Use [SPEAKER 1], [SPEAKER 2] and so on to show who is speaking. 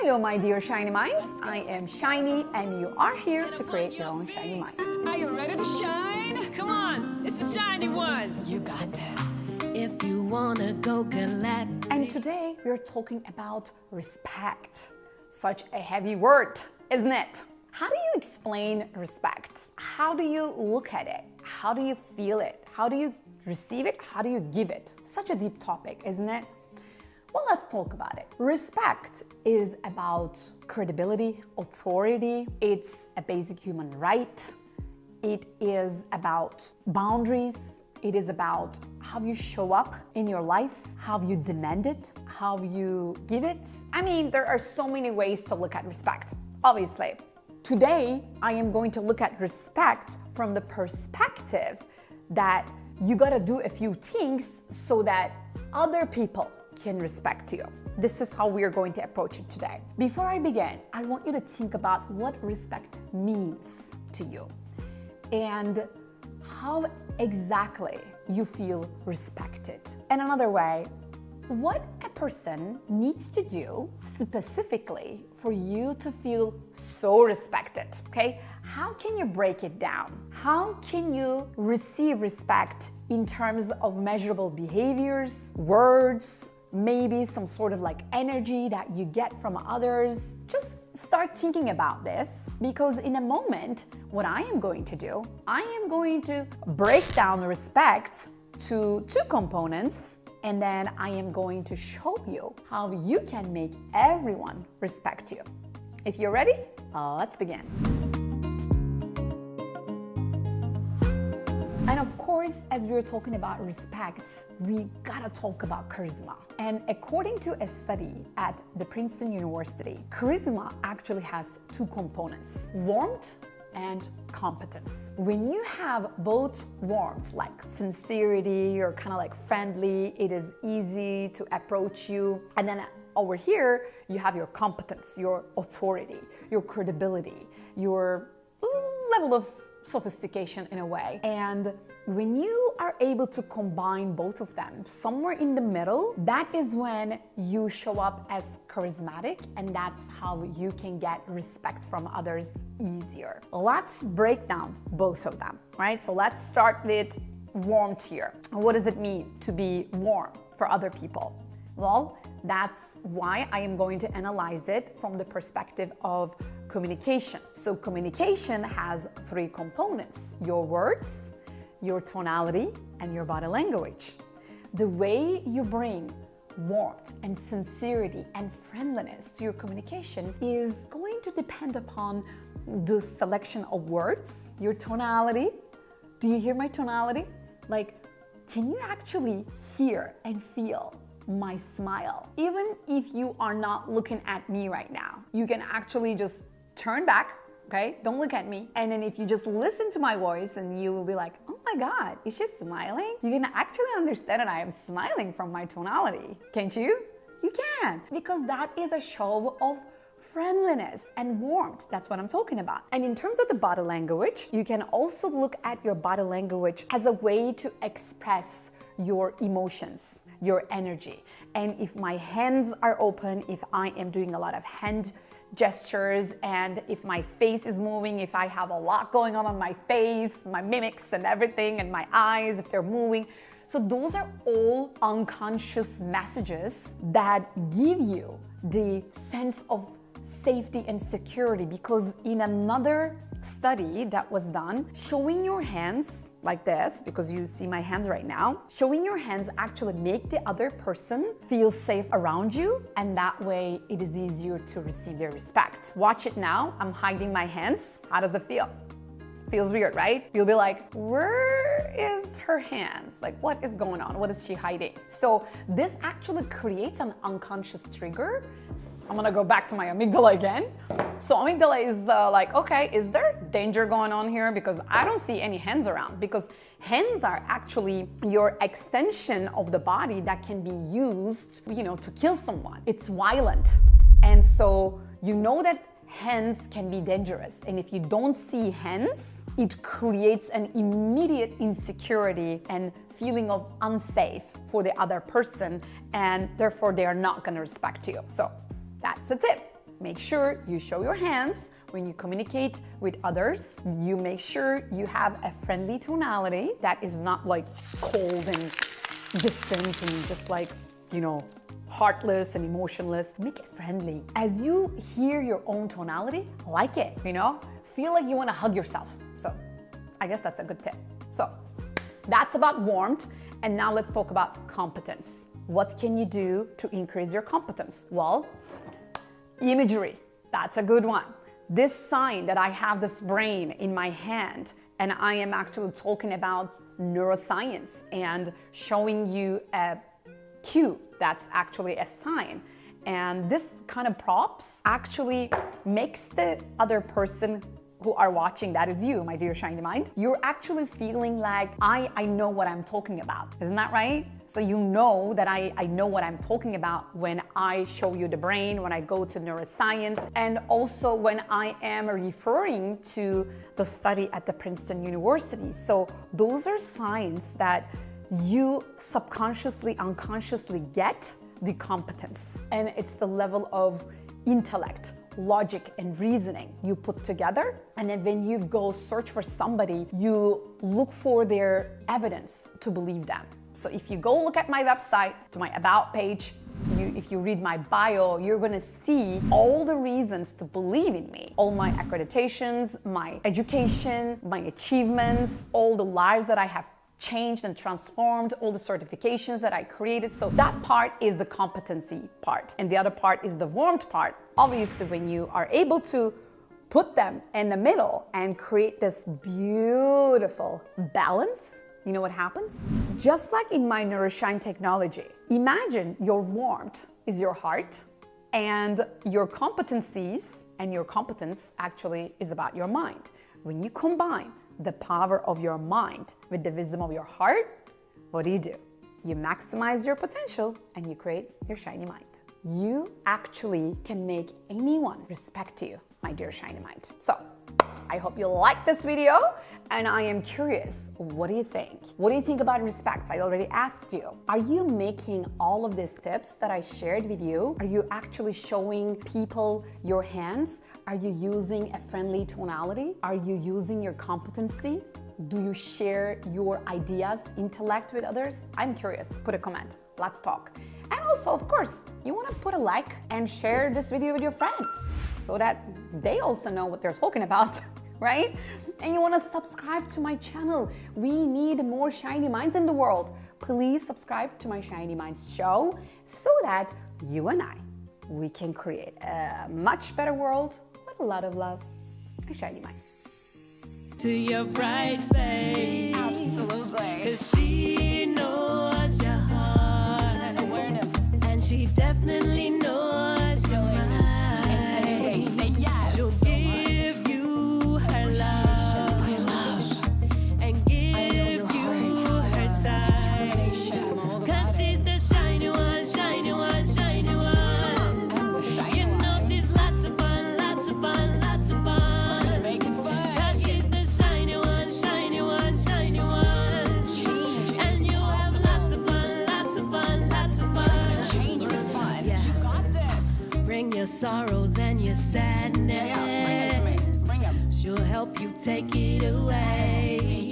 [SPEAKER 1] Hello, my dear shiny minds. I am Shiny, and you are here to create your own shiny mind.
[SPEAKER 2] Are you ready to shine? Come on, it's the shiny one. You got this. If you wanna go galactic.
[SPEAKER 1] And today we're talking about respect. Such a heavy word, isn't it? How do you explain respect? How do you look at it? How do you feel it? How do you receive it? How do you give it? Such a deep topic, isn't it? Well, let's talk about it. Respect is about credibility, authority. It's a basic human right. It is about boundaries. It is about how you show up in your life, how you demand it, how you give it. I mean, there are so many ways to look at respect, obviously. Today, I am going to look at respect from the perspective that you gotta do a few things so that other people can respect you. This is how we are going to approach it today. Before I begin, I want you to think about what respect means to you and how exactly you feel respected. And another way, what a person needs to do specifically for you to feel so respected, okay? How can you break it down? How can you receive respect in terms of measurable behaviors, words, maybe some sort of like energy that you get from others? Just start thinking about this, because in a moment, what I am going to do, I am going to break down respect to two components, and then I am going to show you how you can make everyone respect you. If you're ready, let's begin. And of course, as we were talking about respect, we gotta talk about charisma. And according to a study at the Princeton University, charisma actually has two components: warmth and competence. When you have both warmth, like sincerity, you're kind of like friendly, it is easy to approach you. And then over here, you have your competence, your authority, your credibility, your level of sophistication in a way. And when you are able to combine both of them, somewhere in the middle, that is when you show up as charismatic, and that's how you can get respect from others easier. Let's break down both of them, right? So let's start with warmth here. What does it mean to be warm for other people? Well, that's why I am going to analyze it from the perspective of communication. So communication has three components: your words, your tonality, and your body language. The way you bring warmth and sincerity and friendliness to your communication is going to depend upon the selection of words, your tonality. Do you hear my tonality? Like, can you actually hear and feel my smile? Even if you are not looking at me right now, you can actually just turn back, okay? Don't look at me. And then if you just listen to my voice, and you will be like, oh my God, is she smiling? You can actually understand that I am smiling from my tonality. Can't you? You can, because that is a show of friendliness and warmth. That's what I'm talking about. And in terms of the body language, you can also look at your body language as a way to express your emotions, your energy. And if my hands are open, if I am doing a lot of hand gestures, and if my face is moving, if I have a lot going on my face, my mimics and everything, and my eyes, if they're moving. So those are all unconscious messages that give you the sense of safety and security, because in another study that was done, showing your hands like this, because you see my hands right now, showing your hands actually make the other person feel safe around you, and that way it is easier to receive their respect. Watch it now. I'm hiding my hands. How does it feel? Feels weird, right? You'll be like, where is her hands? Like, what is going on? What is she hiding? So this actually creates an unconscious trigger. I'm gonna go back to my amygdala again. So amygdala is like, okay, is there danger going on here? Because I don't see any hands around, because hands are actually your extension of the body that can be used, to kill someone. It's violent. And so you know that hands can be dangerous. And if you don't see hands, it creates an immediate insecurity and feeling of unsafe for the other person, and therefore they are not gonna respect you. So that's the tip. make sure you show your hands when you communicate with others. You make sure you have a friendly tonality that is not like cold and distant and just like, you know, heartless and emotionless. Make it friendly. As you hear your own tonality, like it, you know? Feel like you want to hug yourself. So I guess that's a good tip. So that's about warmth. And now let's talk about competence. What can you do to increase your competence? Well, imagery, that's a good one. This sign that I have this brain in my hand, and I am actually talking about neuroscience and showing you a cue that's actually a sign. And this kind of props actually makes the other person who are watching, that is you, my dear shiny mind, you're actually feeling like, I know what I'm talking about. Isn't that right? So you know that I know what I'm talking about when I show you the brain, when I go to neuroscience, and also when I am referring to the study at the Princeton University. So those are signs that you subconsciously, unconsciously get the competence. And it's the level of intellect, logic, and reasoning you put together. And then when you go search for somebody, you look for their evidence to believe them. So if you go look at my website, to my about page, if you read my bio, you're gonna see all the reasons to believe in me. All my accreditations, my education, my achievements, all the lives that I have changed and transformed, all the certifications that I created. So that part is the competency part. And the other part is the warmth part. Obviously, when you are able to put them in the middle and create this beautiful balance, you know what happens? Just like in my neuro-shine technology, imagine your warmth is your heart and your competencies and your competence actually is about your mind. When you combine the power of your mind with the wisdom of your heart, what do? You maximize your potential and you create your shiny mind. You actually can make anyone respect you, my dear shiny mind. So I hope you like this video, and I am curious, what do you think? What do you think about respect? I already asked you. Are you making all of these tips that I shared with you? Are you actually showing people your hands? Are you using a friendly tonality? Are you using your competency? Do you share your ideas, intellect with others? I'm curious. Put a comment. Let's talk. And also, of course, you want to put a like and share this video with your friends so that they also know what they're talking about, right? And you want to subscribe to my channel. We need more shiny minds in the world. Please subscribe to my Shiny Minds show so that you and I, we can create a much better world with a lot of love. My shiny mind.
[SPEAKER 2] To your bright space.
[SPEAKER 1] Absolutely.
[SPEAKER 2] 'Cause she knows your heart.
[SPEAKER 1] Awareness.
[SPEAKER 2] And she definitely knows your mind.
[SPEAKER 1] Say yes.
[SPEAKER 2] She'll give you her love.
[SPEAKER 1] I love.
[SPEAKER 2] And give you her time. 'Cause she's the shiny one, shiny one, shiny one.
[SPEAKER 1] I'm the shiny
[SPEAKER 2] You know
[SPEAKER 1] one.
[SPEAKER 2] she's lots of fun, lots of fun, lots of fun.
[SPEAKER 1] Make it fun.
[SPEAKER 2] 'Cause she's the shiny one, shiny one, shiny one.
[SPEAKER 1] Change.
[SPEAKER 2] And you have lots of fun, lots of fun, lots of fun.
[SPEAKER 1] Change with fun.
[SPEAKER 2] Yeah.
[SPEAKER 1] You got this.
[SPEAKER 2] Bring your sorrows and your sadness.
[SPEAKER 1] Yeah, bring it to me. Bring them.
[SPEAKER 2] She'll help you take it away.